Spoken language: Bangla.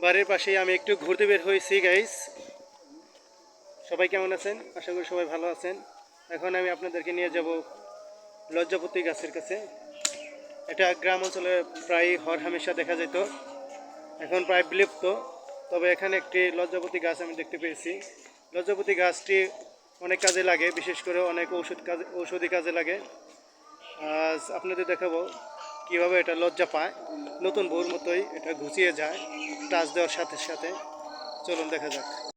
বাড়ির পাশেই আমি একটু ঘুরতে বের হয়েছি গাইস। সবাই কেমন আছেন? আশা করি সবাই ভালো আছেন। এখন আমি আপনাদেরকে নিয়ে যাব লজ্জাপতি গাছের কাছে। এটা গ্রাম অঞ্চলে প্রায় হরহামেশা দেখা যেত, এখন প্রায় বিলুপ্ত। তবে এখানে একটি লজ্জাপতি গাছ আমি দেখতে পেয়েছি। লজ্জাপতি গাছটি অনেক কাজে লাগে, বিশেষ করে অনেক ঔষধি কাজে লাগে। আজ আপনাদের দেখাবো কীভাবে এটা লজ্জা পায়, নতুন বউর মতোই এটা ঘুচিয়ে যায় টাচ দেওয়ার সাথে সাথে। চলুন দেখা যাক।